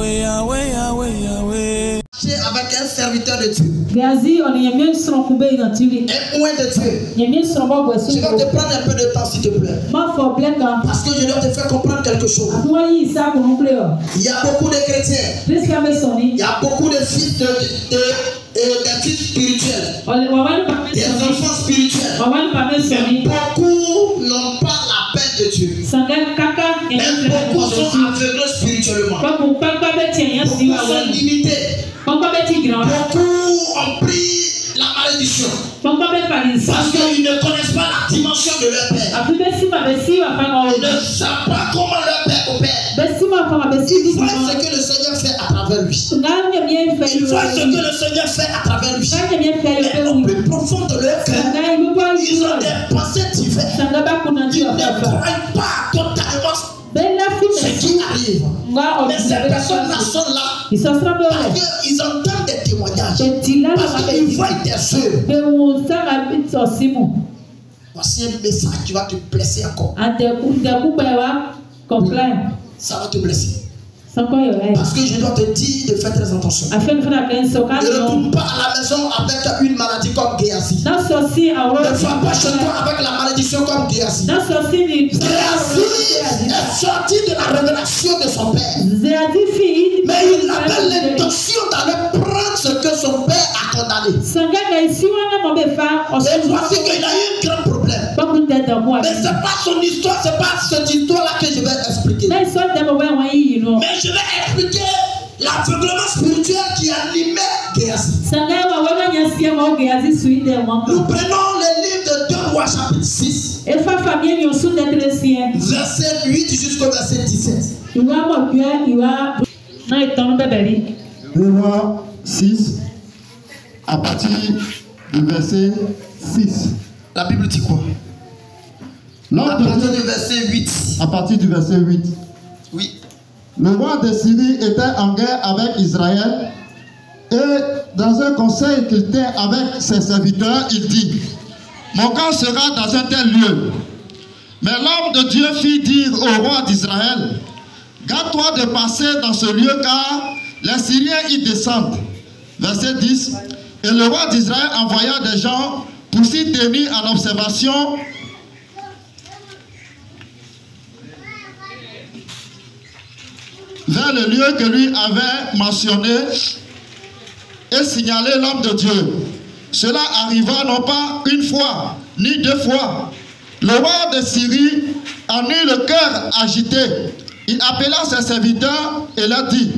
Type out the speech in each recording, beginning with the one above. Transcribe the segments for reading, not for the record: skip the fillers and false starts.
Yahweh, Yahweh, Yahweh, Yahweh. Avec un serviteur de Dieu. Un oint de Dieu. Je dois te prendre un peu de temps, s'il te plaît. Parce que je dois te faire comprendre quelque chose. Il y a beaucoup de chrétiens. Il y a beaucoup de fils de fils spirituels. Des enfants spirituels. Beaucoup n'ont pas la paix de Dieu. Même beaucoup sont aveuglés spirituellement. Beaucoup sont limités. Beaucoup ont pris la malédiction. Parce qu'ils ne connaissent pas la dimension de leur père. Ils ne savent pas comment leur père opère. Ils voient ce que le Seigneur fait à travers lui. Ils voient ce que le Seigneur fait à travers lui. Mais au plus profond de leur cœur, ils ont des pensées diverses. Ils ne croient pas totalement ce qui arrive. Mais ces personnes-là sont là parce qu'ils entendent des témoignages, parce qu'ils voient des œuvres. Voici un message qui va te blesser encore. Ça va te blesser. Parce que je dois te dire de faire très attention. Ne retourne pas à la maison avec une maladie comme Géasi. Ne sois pas chez toi avec la malédiction comme Géasi. Géasi est sorti de la révélation de son père. Mais il avait l'intention d'aller prendre ce que son père a condamné. Et voici qu'il a eu un grand problème. Mais ce n'est pas son histoire, ce n'est pas cette histoire-là que je vais expliquer. Mais je vais expliquer l'aveuglement spirituel qui animait Géasi. Nous prenons le livre de 2 Rois chapitre 6. Verset 8 jusqu'au verset 17. 2 Rois 6 à partir du verset 6. La Bible dit quoi? À partir du verset 8. À partir du verset 8. Oui. Le roi de Syrie était en guerre avec Israël et dans un conseil qu'il tient avec ses serviteurs, il dit: mon camp sera dans un tel lieu. Mais l'homme de Dieu fit dire au roi d'Israël: garde-toi de passer dans ce lieu car les Syriens y descendent. Verset 10. Et le roi d'Israël envoya des gens pour s'y tenir en observation vers le lieu que lui avait mentionné et signalé l'homme de Dieu. Cela arriva non pas une fois, ni 2 fois. Le roi de Syrie en eut le cœur agité. Il appela ses serviteurs et leur dit: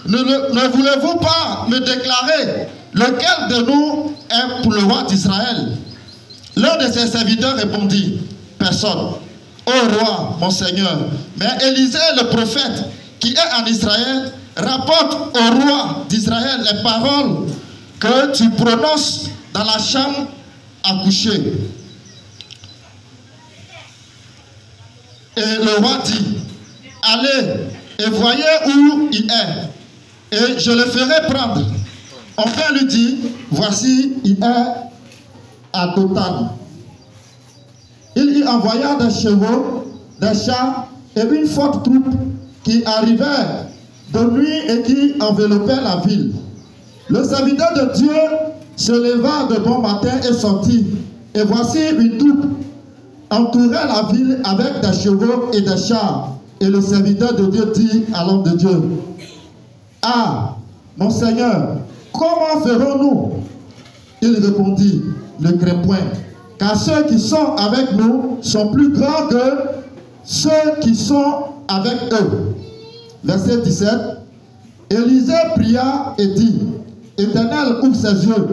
ne voulez-vous pas me déclarer lequel de nous est pour le roi d'Israël? L'un de ses serviteurs répondit: personne. Ô roi, mon Seigneur. Mais Élisée, le prophète, qui est en Israël, rapporte au roi d'Israël les paroles que tu prononces dans la chambre à coucher. Et le roi dit: allez et voyez où il est, et je le ferai prendre. Enfin lui dit: voici, il est à Dothan. Il y envoya des chevaux, des chats et une forte troupe qui arrivèrent de nuit et qui enveloppaient la ville. Le serviteur de Dieu se leva de bon matin et sortit. Et voici une troupe entourait la ville avec des chevaux et des chars. Et le serviteur de Dieu dit à l'homme de Dieu: ah, mon Seigneur, comment ferons-nous? Il répondit: ne crains point, car ceux qui sont avec nous sont plus grands que ceux qui sont avec eux. Verset 17. Élisée pria et dit: Éternel, ouvre ses yeux,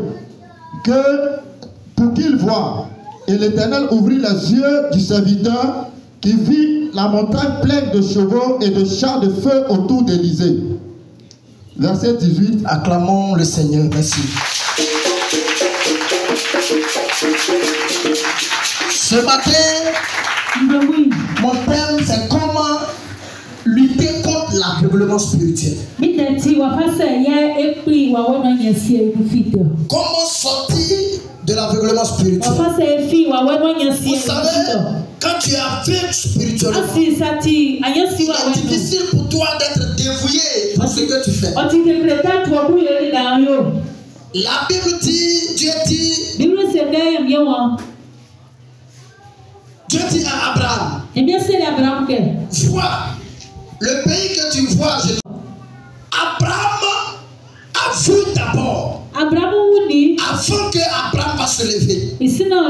pour qu'il voie. Et l'Éternel ouvrit les yeux du serviteur, qui vit la montagne pleine de chevaux et de chars de feu autour d'Élisée. Verset 18. Acclamons le Seigneur. Merci. Ce matin, mon thème, c'est comment lutter contre l'aveuglement spirituel. Comment sortir de l'aveuglement spirituel? Vous savez, quand tu es aveugle spirituellement, il est difficile pour toi d'être dévoué pour ce que tu fais. La Bible dit, Dieu dit à Abraham, vois le pays que tu vois. Abraham a vu d'abord, avant que Abraham va se lever.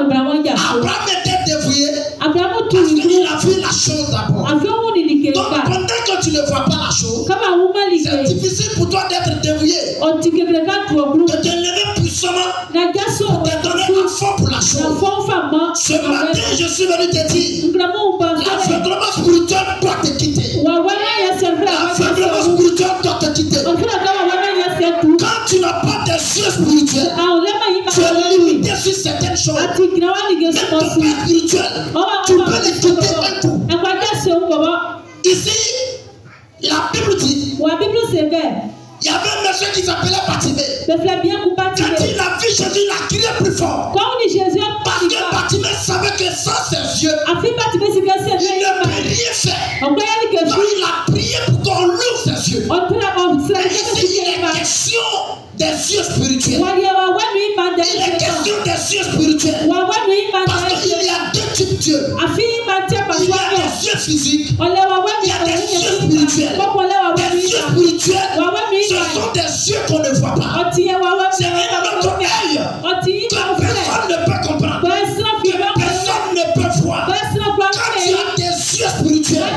Abraham était dévoué parce qu'il a vu la chose d'abord. Donc pendant que tu ne vois pas la chose, c'est difficile pour toi d'être dévoué, de te lever puissamment, pour te donner un fond pour la chose. Ce matin, je suis venu te dire, l'aveuglement spirituel doit te quitter. L'aveuglement spirituel doit te quitter. Quand tu n'as pas de yeux spirituels, tu es limité sur certaines choses. Même ton père spirituel, tu peux les quitter un coup. Ici, la Bible dit, il y avait un monsieur qui s'appelait Bartimée. Quand il a vu Jésus, il a crié plus fort. Parce que Bartimée savait que sans ses yeux, il ne peut rien faire. Donc il a prié pour qu'on l'ouvre ses yeux. Et ici, il est question des yeux spirituels. Il est question des yeux spirituels. Parce qu'il y a deux types d'yeux. Il y a des yeux physiques. Il y a des yeux spirituels. Des yeux spirituels, ce sont des yeux qu'on ne voit pas. C'est un autre œil que personne ne peut comprendre, que personne ne peut voir. Quand tu as des yeux spirituels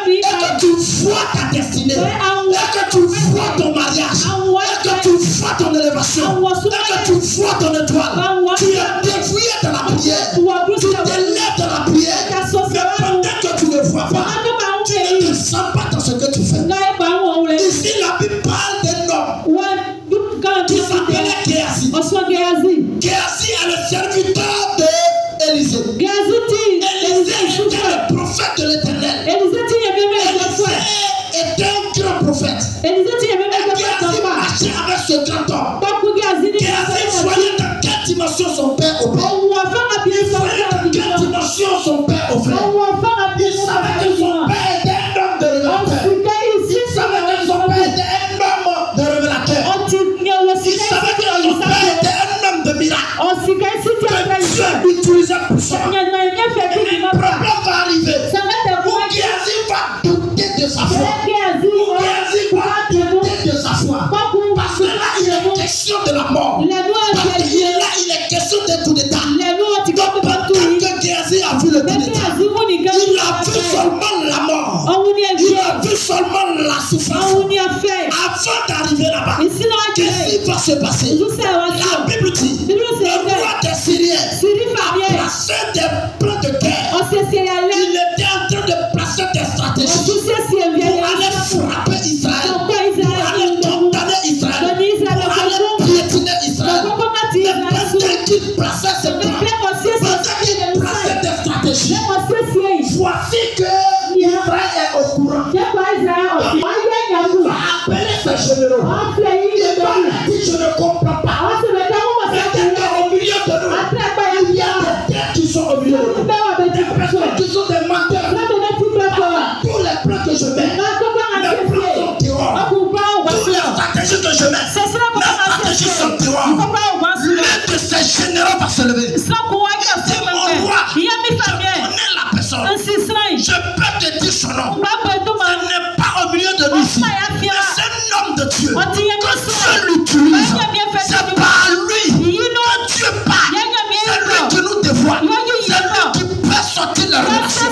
et que tu vois ta destinée, et que tu vois ton mariage, et que tu vois ton élévation, et que tu vois ton étoile, tu es dévoué dans la prière, tu t'élèves dans la prière, mais pendant que tu ne vois pas, tu ne te sens pas dans ce que tu fais. Ici, la Bible parle d'un homme qui s'appelait Géasi. Géasi est le serviteur d'Élisée. Élisée était le prophète de l'Éternel. Élisée était un grand prophète. Et Géasi marchait avec ce grand homme. Géasi voyait dans quelle dimension son père opère. Il voyait dans quelle dimension son père opère. Il savait que son père était un homme de révélateur. Il savait que son père était un homme de révélateur. Il savait que son père était un homme de miracle. Que Dieu utilisait pour ça. Et un problème va arriver. Où Géasi va douter de sa foi. Où Géasi va douter de sa foi. Parce que là, il est question de la mort. Parce que là, il est question d'un coup d'état. Donc, pendant que Géasi a vu le coup d'état, il a vu seulement la mort. Il a vu seulement la souffrance. Avant d'arriver là-bas, qu'est-ce qui va se passer? La Bible dit, le roi des Syriens a placé des plans de guerre. Il était en train de placer des stratégies pour aller frapper Israël, pour aller condamner Israël, pour aller piétiner Israël. Mais pendant qu'il plaçait ses plans, pendant qu'il plaçait des stratégies, voici que Israël est au courant. Il va appeler ses généraux. Il va leur dire, je ne comprends pas. Au milieu de nous, il y a des têtes qui sont au milieu de nous. Des personnes qui sont des menteurs. Tous les plans que je mets, mes plans sont tiroirs. Toutes les stratégies que je mets, mes stratégies sont tiroirs. L'un de ces généraux va se lever. C'est mon roi. Je connais la personne. Je peux te dire son nom. Ce n'est pas au milieu de nous ici. Mais c'est un homme de Dieu. Que Dieu l'utilise. C'est par lui que Dieu parle. C'est lui qui nous dévoile. C'est lui qui peut sortir la relation.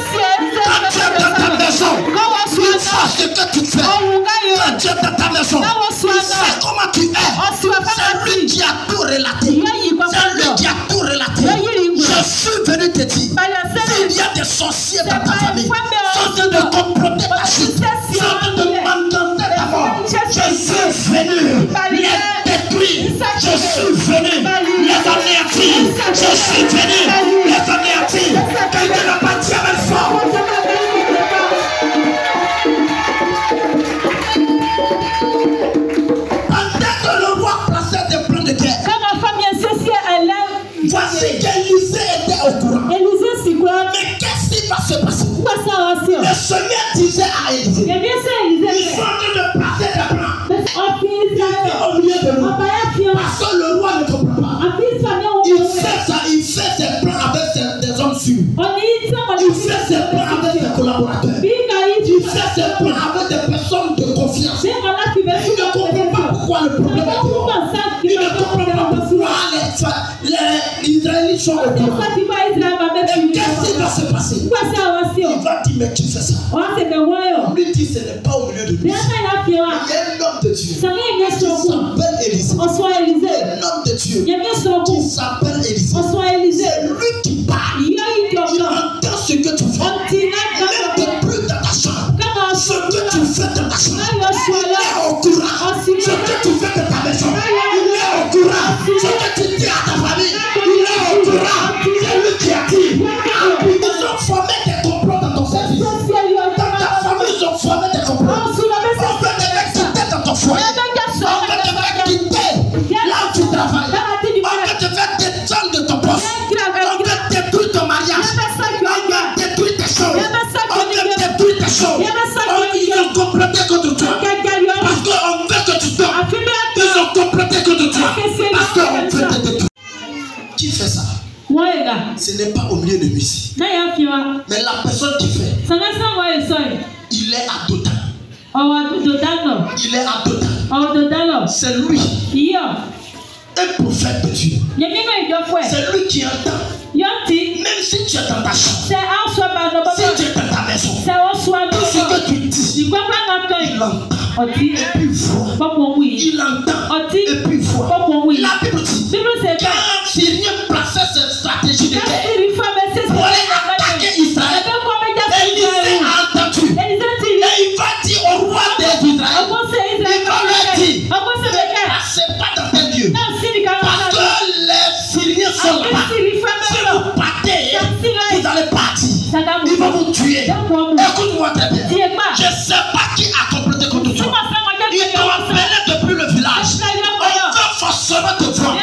Quand tu es dans ta maison, il faut ce que tu fais. Quand tu es dans ta maison, il sait comment tu es. C'est lui qui a tout relaté. C'est lui qui a tout relaté. Je suis venu te dire, s'il y a des sorciers dans ta famille, sorciers de comploter ta chute, sorciers de mandanter ta mort, je suis venu les détruire. Je suis venu les anéantir. Je suis venu les anéantir. Quelqu'un n'a pas dit avec fort. Élysée. Ils sont en train de passer des plans. Il est au milieu de nous. Parce que le roi ne comprend pas. Il fait ses plans avec des hommes sûrs. Il fait ses plans avec ses collaborateurs. Il fait ses plans avec des personnes de confiance. Il ne comprend pas pourquoi le problème est dehors. Il ne comprend pas pourquoi les Israélites sont au courant. Et qu'est-ce qui va se passer? Il va dire, mais tu fais ça. On lui dit, ce n'est pas au milieu de nous. Il y a un homme de Dieu qui s'appelle Élisée. Un homme de Dieu qui s'appelle Élisée. C'est lui qui parle. Il entend ce que tu fais. Même depuis dans ta chambre. Ce que tu fais dans ta chambre. Il est au courant. Ce que tu fais dans ta maison. Il est au courant. Ce que tu dis à ta famille. Il est au courant. C'est lui qui a dit. Ils ont formé des complots dans ton service. Dans ta famille, ils ont formé des complots. On veut te faire quitter dans ton foyer. On veut te faire quitter là où tu travailles. On veut te faire descendre de ton poste. On veut détruire ton mariage. On veut détruire tes choses. On veut détruire tes choses. Ils ont comploté contre toi. Parce qu'on veut que tu dors. Ils ont comploté contre toi. Parce qu'on veut te détruire. Qui fait ça? Ce n'est pas au milieu de nous ici. Mais la personne qui fait, il est à Dothan. Il est à Dothan. C'est lui. Un prophète de Dieu. C'est lui qui entend. Même si tu es dans ta chambre, si tu es dans ta maison, tout ce que tu dis, il entend. Et puis voit. Il entend. Et puis voit. La Bible dit, quand Syrien plaçait cette stratégie de guerre pour aller attaquer Israël, Élisée a entendu. Et il va dire au roi des Israël, il va lui dire, passez pas dans tel lieu. Parce que les Syriens sont là. Si vous partez, vous allez partir. Ils vont vous tuer. Écoute-moi très bien. Je ne sais pas qui a complété contre toi. Ils t'ont appelé depuis le village. On veut forcément te voir.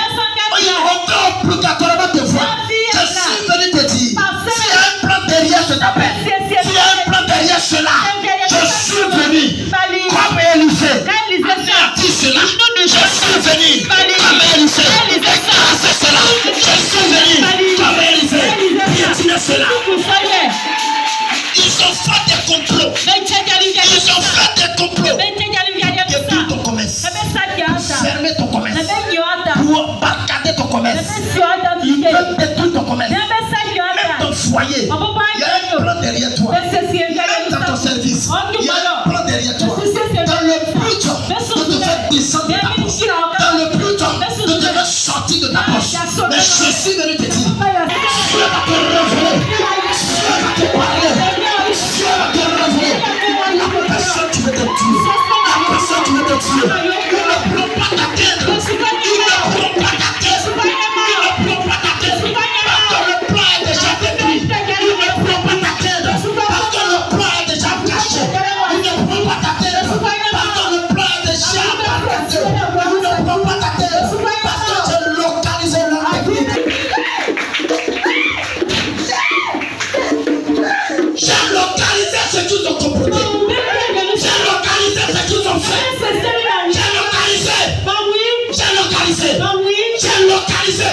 On veut obligatoirement te voir. Je suis venu te dire, s'il y a un plan derrière cet appel, s'il y a un plan derrière cela, je suis venu comme Élisée. Avertis cela. Je suis venu comme Élisée. Écraser cela. Je suis venu comme Élisée. Piétiner cela. Ils ont fait des complots. Ils ont fait des complots. Depuis ton commerce. Fermer ton commerce. Pour barricader ton commerce. Ils veulent détruire ton commerce. Même ton foyer. Il y a un plan derrière toi. Même dans ton service. Il y a un plan derrière toi. Dans le plus tôt, de te faire descendre de ta poche. Dans le plus tôt, de te faire sortir de ta poche. Mais je suis venu te dire, Dieu va te révéler. Dieu va te parler. Dieu va te révéler. La personne qui veut te tuer. La personne qui veut te tuer. Il ne prend pas ta tête. Il ne prend pas ta tête. Il ne prend pas ta tête. Parce que le plan est déjà détruit. Il ne prend pas ta tête. Parce que le plan est déjà caché. Il ne prend pas ta tête. Parce que le plan est déjà caché. Il ne prend pas ta tête. Parce que j'ai localisé leur technique. J'ai localisé ce qu'ils ont comploté. J'ai localisé ce qu'ils ont fait. J'ai localisé. J'ai localisé. J'ai localisé.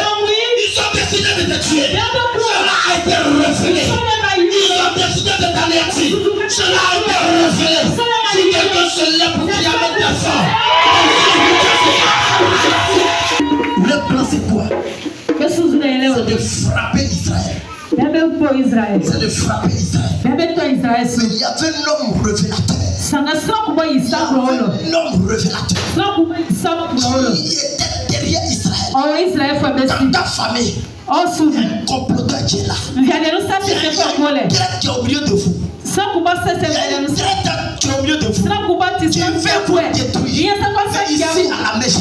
Ils ont décidé de te tuer. Cela a été révélé. Ils ont décidé de t'anéantir. Cela a été révélé. Si quelqu'un se lève pour qu'il amène des forts. Le plan c'est quoi? C'est de frapper Israël. C'est de frapper Israël. Il y avait un homme révélateur. Il y avait un homme révélateur qui était derrière Israël. Dans ta famille, un comploteur qui est là. Il y a un grec qui est au milieu de vous. Il y a un grec qui est au milieu de vous. Qui veut vous détruire. Mais ici à la mèche,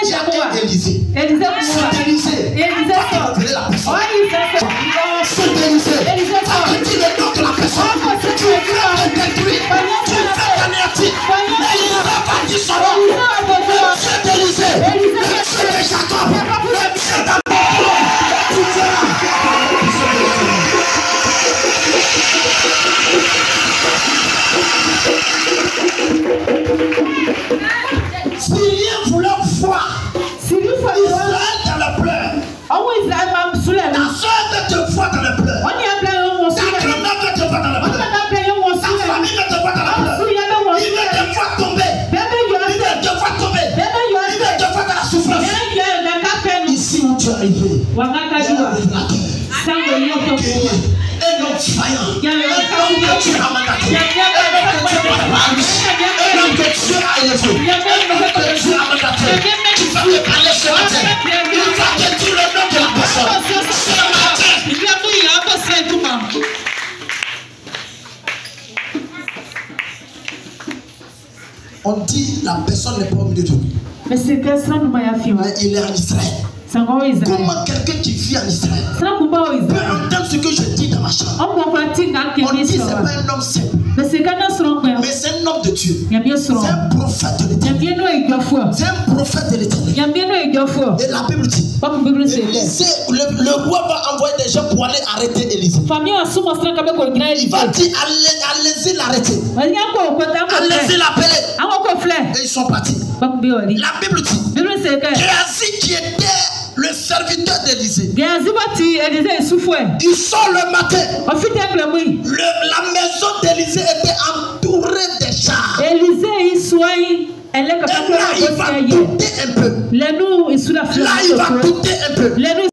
il y a un Élisée. C'est Élisée. Qui va révéler la personne. C'est Élisée. Ça te dit le nom de la personne. Tu veux te détruire. Tu veux t'anéantir. Mais il va pas dire son nom. C'est Élisée. C'est Jacob. C'est d'abord. Tu feras. Dieu. Tu vas me parler ce matin. Il va te dire le nom de la personne. Ce matin. On dit la personne n'est pas au milieu de lui. Mais il est en Israël. Comment quelqu'un qui vit en Israël peut entendre ce que je dis dans ma chambre? On dit c'est pas un homme simple, mais c'est un homme de Dieu. C'est un prophète de l'Éternel. C'est un prophète de l'Éternel. Et la Bible dit, le roi va envoyer des gens pour aller arrêter Élisée. Il va dire allez-y l'arrêter. Allez-y l'appeler. Et ils sont partis. La Bible dit, Géasi qui était le serviteur d'Élisée, il sort le matin. La maison d'Élisée était entourée des chars. Et là, il va douter un peu. Là, il va douter un peu.